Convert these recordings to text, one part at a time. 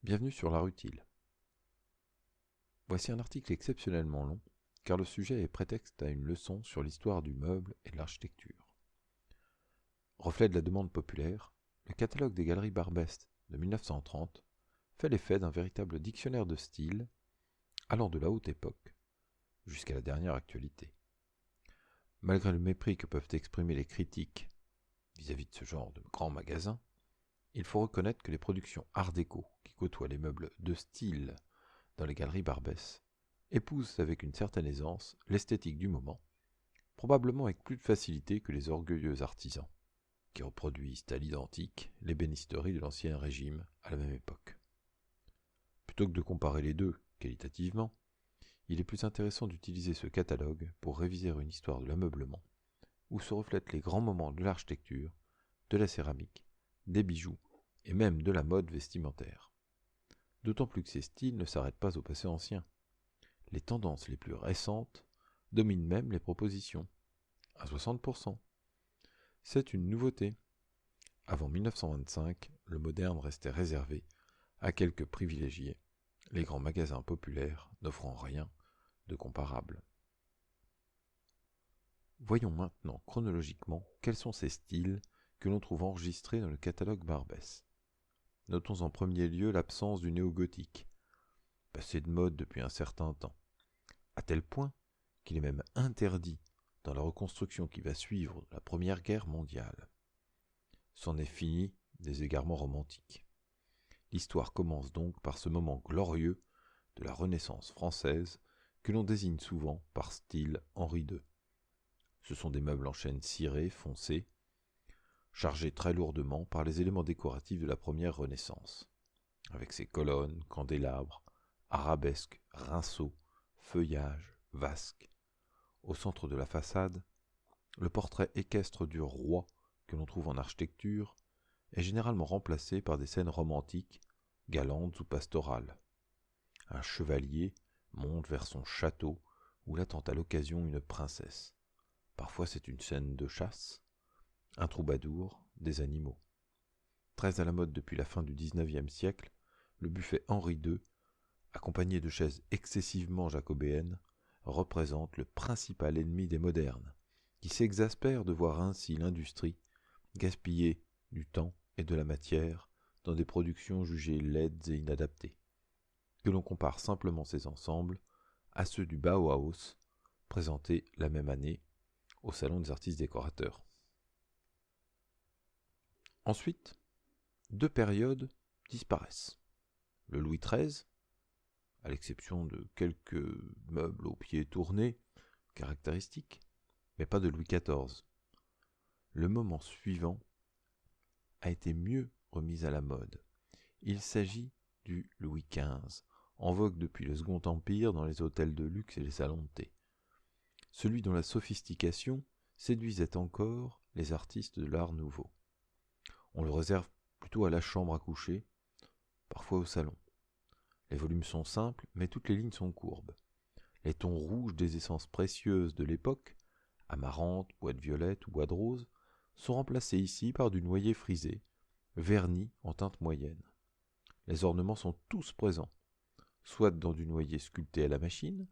Bienvenue sur l'art utile. Voici un article exceptionnellement long, car le sujet est prétexte à une leçon sur l'histoire du meuble et de l'architecture. Reflet de la demande populaire, le catalogue des galeries Barbès de 1930 fait l'effet d'un véritable dictionnaire de style, allant de la haute époque jusqu'à la dernière actualité. Malgré le mépris que peuvent exprimer les critiques vis-à-vis de ce genre de grands magasins, il faut reconnaître que les productions art déco qui côtoient les meubles de style dans les galeries Barbès épousent avec une certaine aisance l'esthétique du moment, probablement avec plus de facilité que les orgueilleux artisans, qui reproduisent à l'identique l'ébénisterie de l'Ancien Régime à la même époque. Plutôt que de comparer les deux qualitativement, il est plus intéressant d'utiliser ce catalogue pour réviser une histoire de l'ameublement, où se reflètent les grands moments de l'architecture, de la céramique, des bijoux et même de la mode vestimentaire. D'autant plus que ces styles ne s'arrêtent pas au passé ancien. Les tendances les plus récentes dominent même les propositions, à 60%. C'est une nouveauté. Avant 1925, le moderne restait réservé à quelques privilégiés, les grands magasins populaires n'offrant rien de comparable. Voyons maintenant chronologiquement quels sont ces styles que l'on trouve enregistrés dans le catalogue Barbès. Notons en premier lieu l'absence du néo-gothique, passé de mode depuis un certain temps, à tel point qu'il est même interdit dans la reconstruction qui va suivre la Première Guerre mondiale. C'en est fini des égarements romantiques. L'histoire commence donc par ce moment glorieux de la Renaissance française que l'on désigne souvent par style Henri II. Ce sont des meubles en chêne ciré foncé, chargés très lourdement par les éléments décoratifs de la première Renaissance, avec ses colonnes, candélabres, arabesques, rinceaux, feuillages, vasques. Au centre de la façade, le portrait équestre du roi que l'on trouve en architecture est généralement remplacé par des scènes romantiques, galantes ou pastorales. Un chevalier monte vers son château où l'attend à l'occasion une princesse. Parfois c'est une scène de chasse, un troubadour, des animaux. Très à la mode depuis la fin du XIXe siècle, le buffet Henri II, accompagné de chaises excessivement jacobéennes, représente le principal ennemi des modernes, qui s'exaspèrent de voir ainsi l'industrie gaspiller du temps et de la matière dans des productions jugées laides et inadaptées. Que l'on compare simplement ces ensembles à ceux du Bauhaus, présentés la même année au Salon des artistes décorateurs. Ensuite, deux périodes disparaissent. Le Louis XIII, à l'exception de quelques meubles aux pieds tournés, caractéristiques, mais pas de Louis XIV. Le moment suivant a été mieux remis à la mode. Il s'agit du Louis XV, en vogue depuis le Second Empire dans les hôtels de luxe et les salons de thé. Celui dont la sophistication séduisait encore les artistes de l'Art nouveau. On le réserve plutôt à la chambre à coucher, parfois au salon. Les volumes sont simples, mais toutes les lignes sont courbes. Les tons rouges des essences précieuses de l'époque, amarante, bois de violette ou bois de rose, sont remplacés ici par du noyer frisé, verni en teinte moyenne. Les ornements sont tous présents, soit dans du noyer sculpté à la machine,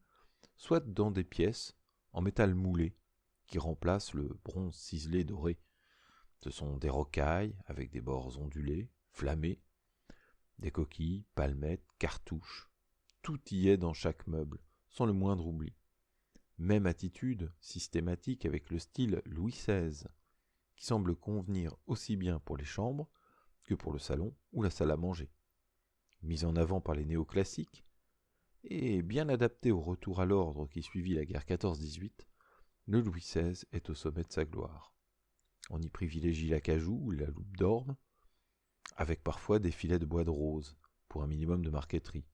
soit dans des pièces en métal moulé qui remplacent le bronze ciselé doré. Ce sont des rocailles avec des bords ondulés, flammés, des coquilles, palmettes, cartouches. Tout y est dans chaque meuble, sans le moindre oubli. Même attitude systématique avec le style Louis XVI, qui semble convenir aussi bien pour les chambres que pour le salon ou la salle à manger. Mis en avant par les néoclassiques, et bien adapté au retour à l'ordre qui suivit la guerre 14-18, le Louis XVI est au sommet de sa gloire. On y privilégie l'acajou ou la loupe d'orme, avec parfois des filets de bois de rose, pour un minimum de marqueterie.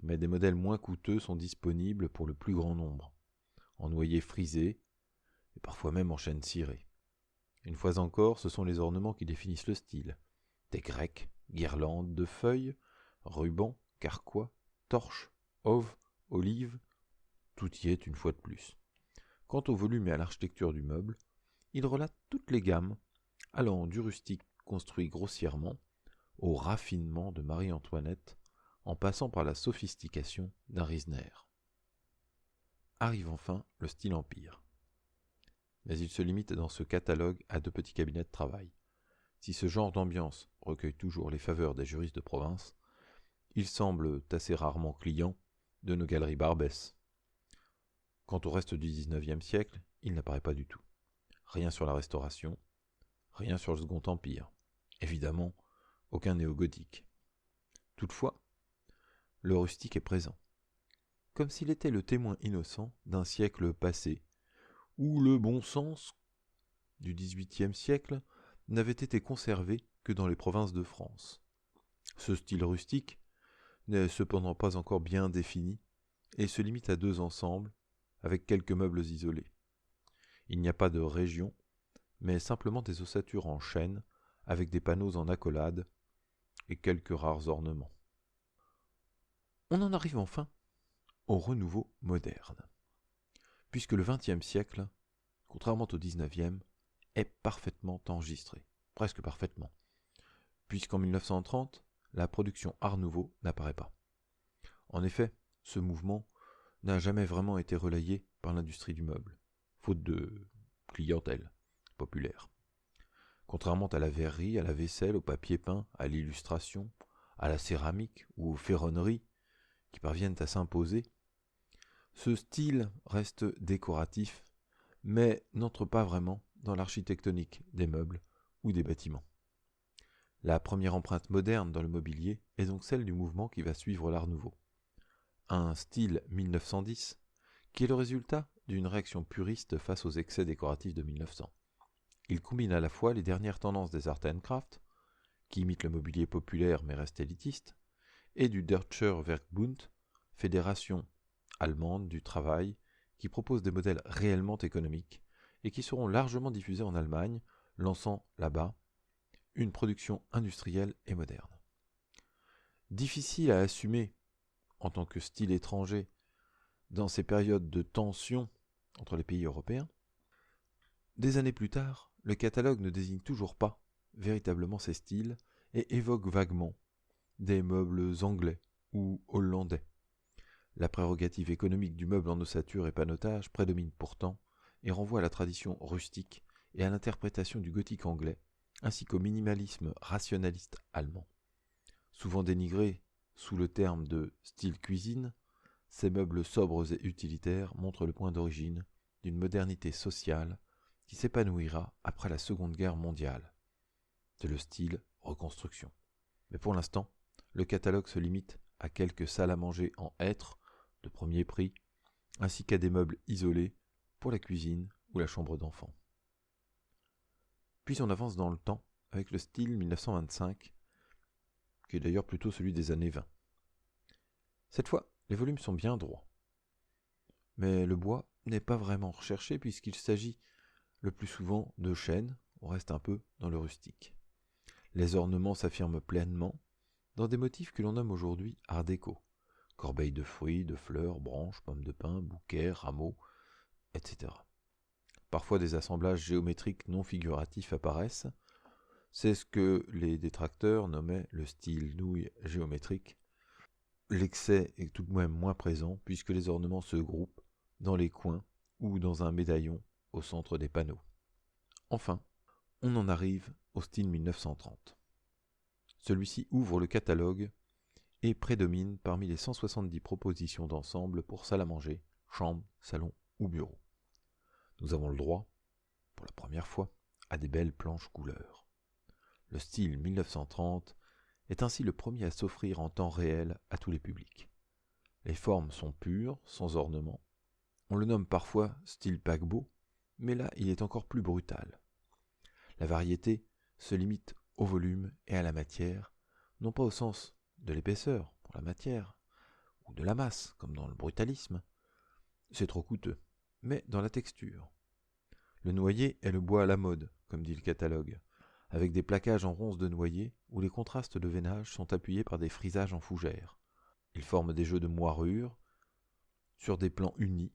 Mais des modèles moins coûteux sont disponibles pour le plus grand nombre, en noyer frisé, et parfois même en chêne ciré. Une fois encore, ce sont les ornements qui définissent le style. Des grecques, guirlandes de feuilles, rubans, carquois, torches, oves, olives, tout y est une fois de plus. Quant au volume et à l'architecture du meuble, il relate toutes les gammes, allant du rustique construit grossièrement au raffinement de Marie-Antoinette, en passant par la sophistication d'un Riesner. Arrive enfin le style empire. Mais il se limite dans ce catalogue à 2 petits cabinets de travail. Si ce genre d'ambiance recueille toujours les faveurs des juristes de province, il semble assez rarement client de nos galeries Barbès. Quant au reste du XIXe siècle, il n'apparaît pas du tout. Rien sur la Restauration, rien sur le Second Empire. Évidemment, aucun néo-gothique. Toutefois, le rustique est présent, comme s'il était le témoin innocent d'un siècle passé, où le bon sens du XVIIIe siècle n'avait été conservé que dans les provinces de France. Ce style rustique n'est cependant pas encore bien défini et se limite à 2 ensembles avec quelques meubles isolés. Il n'y a pas de région, mais simplement des ossatures en chêne avec des panneaux en accolade et quelques rares ornements. On en arrive enfin au renouveau moderne, puisque le XXe siècle, contrairement au XIXe, est parfaitement enregistré, presque parfaitement, puisqu'en 1930, la production Art Nouveau n'apparaît pas. En effet, ce mouvement n'a jamais vraiment été relayé par l'industrie du meuble, faute de clientèle populaire. Contrairement à la verrerie, à la vaisselle, au papier peint, à l'illustration, à la céramique ou aux ferronneries qui parviennent à s'imposer, ce style reste décoratif, mais n'entre pas vraiment dans l'architectonique des meubles ou des bâtiments. La première empreinte moderne dans le mobilier est donc celle du mouvement qui va suivre l'Art Nouveau. Un style 1910 qui est le résultat d'une réaction puriste face aux excès décoratifs de 1900. Il combine à la fois les dernières tendances des Art & Craft, qui imitent le mobilier populaire mais reste élitiste, et du Deutscher Werkbund, fédération allemande du travail, qui propose des modèles réellement économiques et qui seront largement diffusés en Allemagne, lançant là-bas une production industrielle et moderne. Difficile à assumer en tant que style étranger dans ces périodes de tension entre les pays européens, des années plus tard, le catalogue ne désigne toujours pas véritablement ces styles et évoque vaguement des meubles anglais ou hollandais. La prérogative économique du meuble en ossature et panotage prédomine pourtant et renvoie à la tradition rustique et à l'interprétation du gothique anglais, ainsi qu'au minimalisme rationaliste allemand. Souvent dénigrés sous le terme de style cuisine, ces meubles sobres et utilitaires montrent le point d'origine d'une modernité sociale qui s'épanouira après la Seconde Guerre mondiale. C'est le style reconstruction. Mais pour l'instant, le catalogue se limite à quelques salles à manger en hêtre de premier prix, ainsi qu'à des meubles isolés pour la cuisine ou la chambre d'enfant. Puis on avance dans le temps avec le style 1925, qui est d'ailleurs plutôt celui des années 20. Cette fois, les volumes sont bien droits. Mais le bois n'est pas vraiment recherché puisqu'il s'agit le plus souvent de chêne, on reste un peu dans le rustique. Les ornements s'affirment pleinement dans des motifs que l'on nomme aujourd'hui art déco. Corbeilles de fruits, de fleurs, branches, pommes de pin, bouquets, rameaux, etc. Parfois des assemblages géométriques non figuratifs apparaissent. C'est ce que les détracteurs nommaient le style nouille géométrique. L'excès est tout de même moins présent puisque les ornements se groupent dans les coins ou dans un médaillon au centre des panneaux. Enfin, on en arrive au style 1930. Celui-ci ouvre le catalogue et prédomine parmi les 170 propositions d'ensemble pour salle à manger, chambre, salon ou bureau. Nous avons le droit, pour la première fois, à des belles planches couleurs. Le style 1930 est ainsi le premier à s'offrir en temps réel à tous les publics. Les formes sont pures, sans ornement. On le nomme parfois style paquebot, mais là il est encore plus brutal. La variété se limite au volume et à la matière, non pas au sens de l'épaisseur pour la matière, ou de la masse, comme dans le brutalisme, c'est trop coûteux, mais dans la texture. Le noyer est le bois à la mode, comme dit le catalogue, avec des plaquages en ronces de noyer où les contrastes de veinage sont appuyés par des frisages en fougère. Ils forment des jeux de moirures sur des plans unis,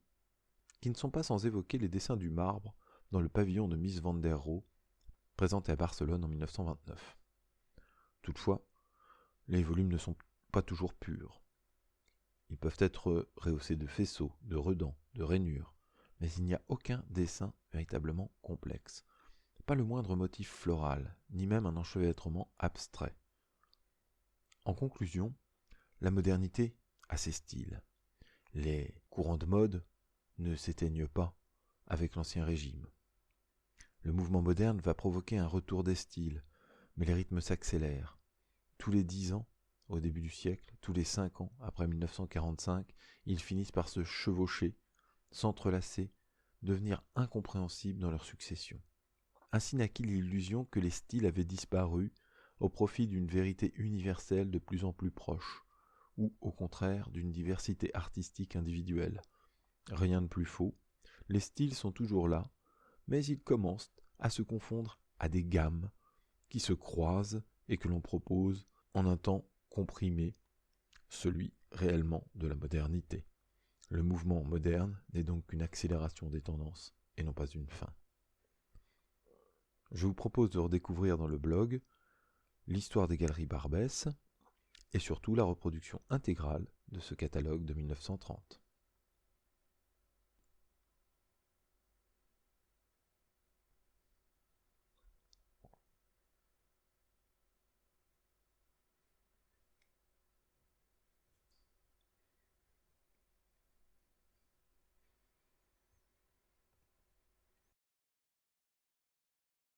qui ne sont pas sans évoquer les dessins du marbre dans le pavillon de Mies van der Rohe, présenté à Barcelone en 1929. Toutefois, les volumes ne sont pas toujours purs. Ils peuvent être rehaussés de faisceaux, de redans, de rainures, mais il n'y a aucun dessin véritablement complexe. Pas le moindre motif floral, ni même un enchevêtrement abstrait. En conclusion, la modernité a ses styles. Les courants de mode ne s'éteignent pas avec l'Ancien Régime. Le mouvement moderne va provoquer un retour des styles, mais les rythmes s'accélèrent. Tous les 10 ans, au début du siècle, tous les 5 ans, après 1945, ils finissent par se chevaucher, s'entrelacer, devenir incompréhensibles dans leur succession. Ainsi naquit l'illusion que les styles avaient disparu au profit d'une vérité universelle de plus en plus proche, ou au contraire d'une diversité artistique individuelle. Rien de plus faux, les styles sont toujours là, mais ils commencent à se confondre à des gammes qui se croisent et que l'on propose en un temps comprimé, celui réellement de la modernité. Le mouvement moderne n'est donc qu'une accélération des tendances et non pas une fin. Je vous propose de redécouvrir dans le blog l'histoire des galeries Barbès et surtout la reproduction intégrale de ce catalogue de 1930.